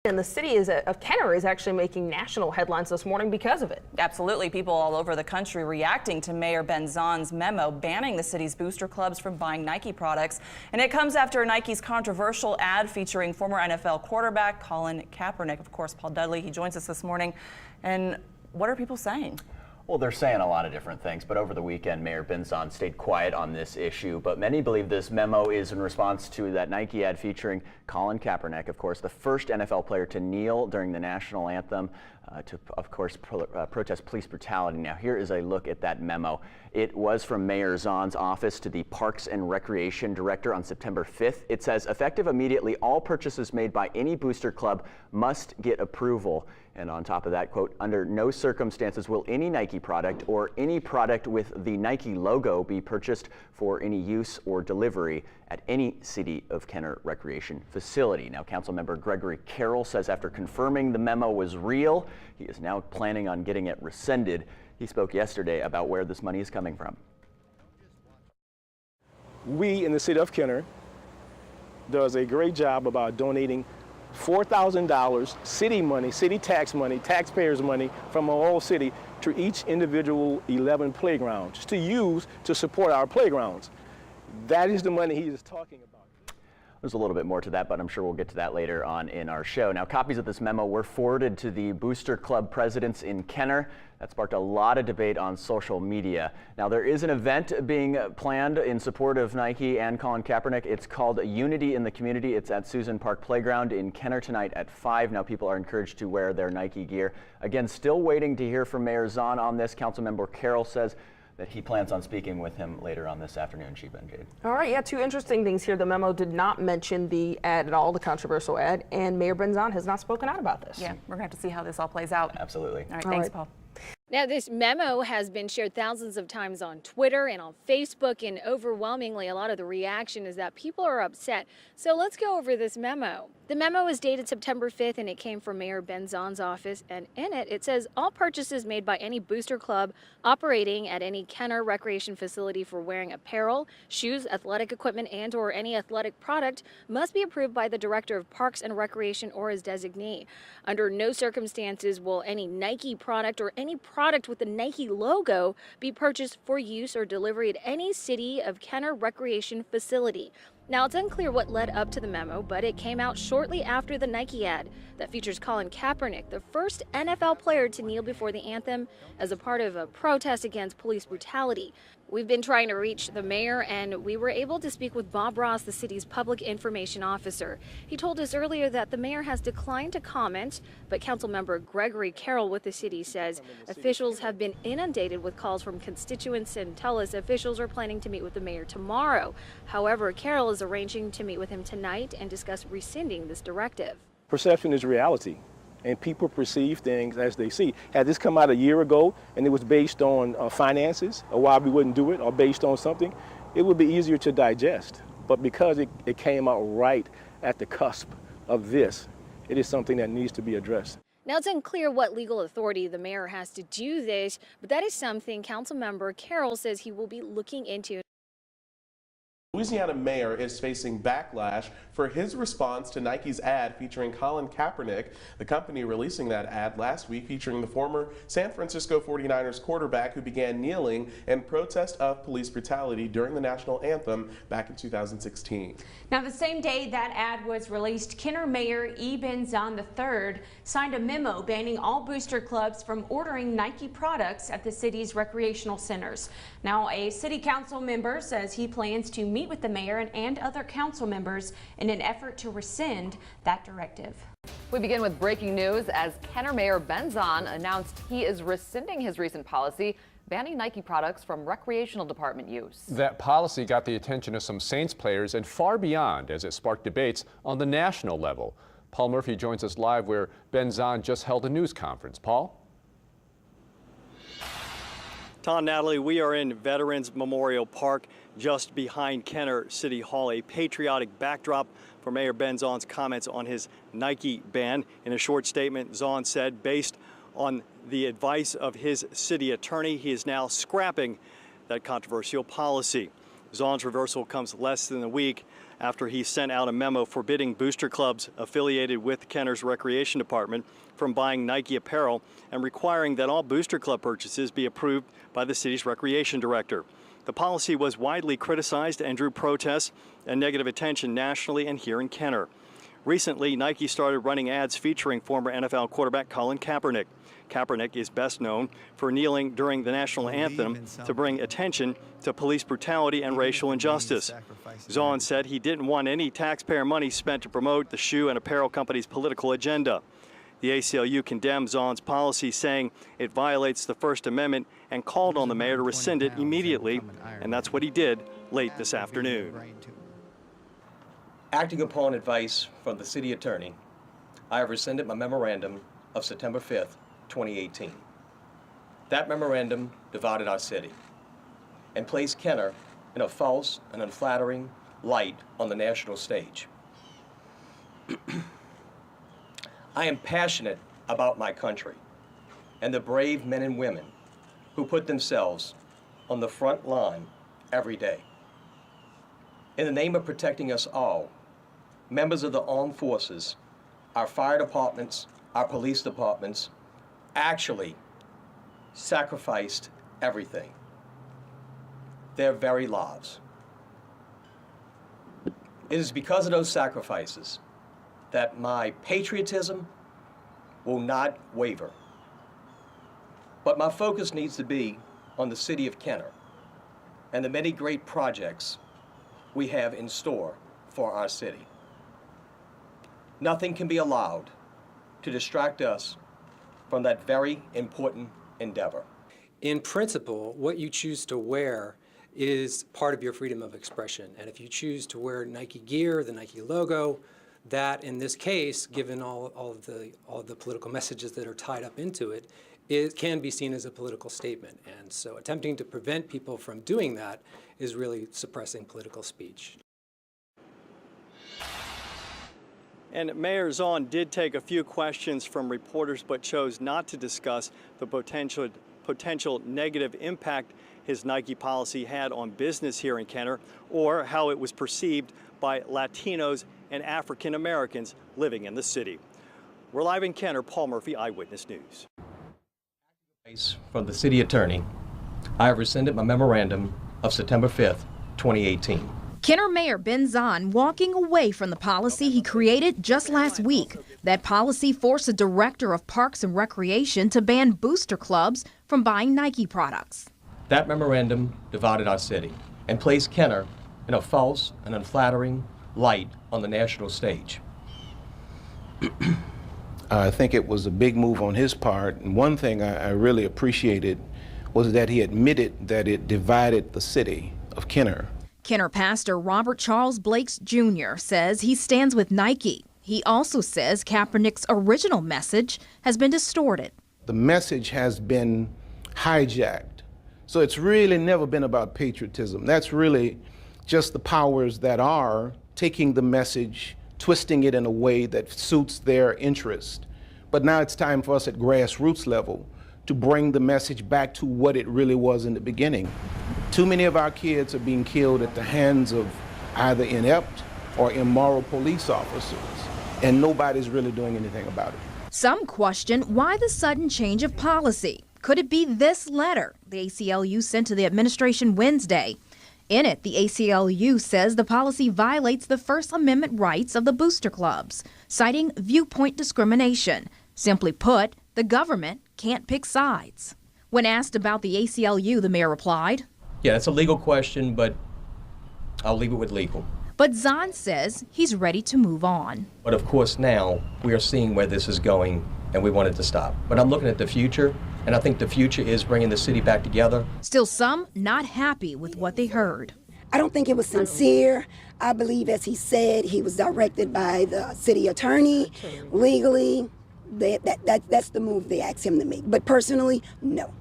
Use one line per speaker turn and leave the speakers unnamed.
And the city of Kenner is actually making national headlines this morning because of it.
Absolutely. People all over the country reacting to Mayor Ben Zahn's memo banning the city's booster clubs from buying Nike products. And it comes after Nike's controversial ad featuring former NFL quarterback Colin Kaepernick. Of course, Paul Dudley, he joins us this morning. And what are people saying?
Well, they're saying a lot of different things, but over the weekend, Mayor Ben Zahn stayed quiet on this issue. But many believe this memo is in response to that Nike ad featuring Colin Kaepernick, of course, the first NFL player to kneel during the national anthem to, of course, protest police brutality. Now, here is a look at that memo. It was from Mayor Zahn's office to the Parks and Recreation Director on September 5th. It says, effective immediately, all purchases made by any booster club must get approval. And on top of that, quote, under no circumstances will any Nike product or any product with the Nike logo be purchased for any use or delivery at any City of Kenner recreation facility. Now, Councilmember Gregory Carroll says after confirming the memo was real, he is now planning on getting it rescinded. He spoke yesterday about where this money is coming from.
We in the City of Kenner does a great job about donating $4,000 city money, city tax money, taxpayers' money from our whole city to each individual 11 playgrounds to use to support our playgrounds. That is the money he is talking about.
There's a little bit more to that, but I'm sure we'll get to that later on in our show. Now, copies of this memo were forwarded to the Booster Club presidents in Kenner. That sparked a lot of debate on social media. Now, there is an event being planned in support of Nike and Colin Kaepernick. It's called Unity in the Community. It's at Susan Park Playground in Kenner tonight at 5. Now, people are encouraged to wear their Nike gear. Again, still waiting to hear from Mayor Zahn on this. Councilmember Carroll says that he plans on speaking with him later on this afternoon, Sheba and Jade.
All right, yeah, two interesting things here. The memo did not mention the ad at all, the controversial ad, and Mayor Ben Zahn has not spoken out about this.
Yeah, we're going to have to see how this all plays out.
Absolutely.
All right, thanks, Paul.
Now, this memo has been shared thousands of times on Twitter and on Facebook, and overwhelmingly, a lot of the reaction is that people are upset. So let's go over this memo. The memo is dated September 5th, and it came from Mayor Ben Zahn's office, and in it, it says, all purchases made by any booster club operating at any Kenner recreation facility for wearing apparel, shoes, athletic equipment, and or any athletic product must be approved by the Director of Parks and Recreation or his designee. Under no circumstances will any Nike product or any product with the Nike logo be purchased for use or delivery at any City of Kenner recreation facility. Now, it's unclear what led up to the memo, but it came out shortly after the Nike ad that features Colin Kaepernick, the first NFL player to kneel before the anthem as a part of a protest against police brutality. We've been trying to reach the mayor, and we were able to speak with Bob Ross, the city's public information officer. He told us earlier that the mayor has declined to comment, but Councilmember Gregory Carroll with the city says officials have been inundated with calls from constituents and tell us officials are planning to meet with the mayor tomorrow. However, Carroll is arranging to meet with him tonight and discuss rescinding this directive.
Perception is reality, and people perceive things as they see. Had this come out a year ago and it was based on finances or why we wouldn't do it or based on something, it would be easier to digest. But because it came out right at the cusp of this, it is something that needs to be addressed.
Now, it's unclear what legal authority the mayor has to do this, but that is something Councilmember Carroll says he will be looking into.
Louisiana mayor is facing backlash for his response to Nike's ad featuring Colin Kaepernick. The company releasing that ad last week featuring the former San Francisco 49ers quarterback who began kneeling in protest of police brutality during the national anthem back in 2016.
Now, the same day that ad was released, Kenner Mayor Ben Zahn III signed a memo banning all booster clubs from ordering Nike products at the city's recreational centers. Now, a city council member says he plans to meet with the mayor and other council members in an effort to rescind that directive.
We begin with breaking news as Kenner Mayor Ben Zahn announced he is rescinding his recent policy banning Nike products from recreational department use.
That policy got the attention of some Saints players and far beyond as it sparked debates on the national level. Paul Murphy joins us live where Ben Zahn just held a news conference. Paul?
Tom, Natalie, we are in Veterans Memorial Park just behind Kenner City Hall, a patriotic backdrop for Mayor Ben Zahn's comments on his Nike ban. In a short statement, Zahn said, based on the advice of his city attorney, he is now scrapping that controversial policy. Zahn's reversal comes less than a week after he sent out a memo forbidding booster clubs affiliated with Kenner's Recreation Department from buying Nike apparel and requiring that all booster club purchases be approved by the city's recreation director. The policy was widely criticized and drew protests and negative attention nationally and here in Kenner. Recently, Nike started running ads featuring former NFL quarterback Colin Kaepernick. Kaepernick is best known for kneeling during the national anthem to bring attention to police brutality and racial injustice. Zahn said he didn't want any taxpayer money spent to promote the shoe and apparel company's political agenda. The ACLU condemned Zahn's policy, saying it violates the First Amendment, and called on the mayor to rescind it immediately, and that's what he did late this afternoon.
Acting upon advice from the city attorney, I have rescinded my memorandum of September 5th, 2018. That memorandum divided our city and placed Kenner in a false and unflattering light on the national stage. I am passionate about my country and the brave men and women who put themselves on the front line every day. In the name of protecting us all, members of the armed forces, our fire departments, our police departments, actually sacrificed everything, their very lives. It is because of those sacrifices that my patriotism will not waver. But my focus needs to be on the city of Kenner and the many great projects we have in store for our city. Nothing can be allowed to distract us from that very important endeavor.
In principle, what you choose to wear is part of your freedom of expression. And if you choose to wear Nike gear, the Nike logo, that in this case, given all of the political messages that are tied up into it, it can be seen as a political statement. And so attempting to prevent people from doing that is really suppressing political speech.
And Mayor Zahn did take a few questions from reporters, but chose not to discuss the potential negative impact his Nike policy had on business here in Kenner, or how it was perceived by Latinos and African Americans living in the city. We're live in Kenner. Paul Murphy, Eyewitness News.
From the city attorney, I have rescinded my memorandum of September 5th, 2018.
Kenner Mayor Ben Zahn walking away from the policy he created just last week. That policy forced the director of Parks and Recreation to ban booster clubs from buying Nike products.
That memorandum divided our city and placed Kenner in a false and unflattering light on the national stage.
I think it was a big move on his part, and one thing I really appreciated was that he admitted that it divided the city of Kenner.
Kenner pastor Robert Charles Blakes Jr. says he stands with Nike. He also says Kaepernick's original message has been distorted.
The message has been hijacked. So it's really never been about patriotism. That's really just the powers that are taking the message, twisting it in a way that suits their interest. But now it's time for us at grassroots level to bring the message back to what it really was in the beginning. Too many of our kids are being killed at the hands of either inept or immoral police officers, and nobody's really doing anything about it.
Some question why the sudden change of policy. Could it be this letter the ACLU sent to the administration Wednesday? In it, the ACLU says the policy violates the First Amendment rights of the booster clubs, citing viewpoint discrimination. Simply put, the government can't pick sides. When asked about the ACLU, the mayor replied,
Yeah, it's a legal question, but I'll leave it with legal.
But Zahn says he's ready to move on.
But of course now we are seeing where this is going and we want it to stop. But I'm looking at the future, and I think the future is bringing the city back together.
Still some not happy with what they heard.
I don't think it was sincere. I believe, as he said, he was directed by the city attorney legally. That's the move they asked him to make. But personally, no.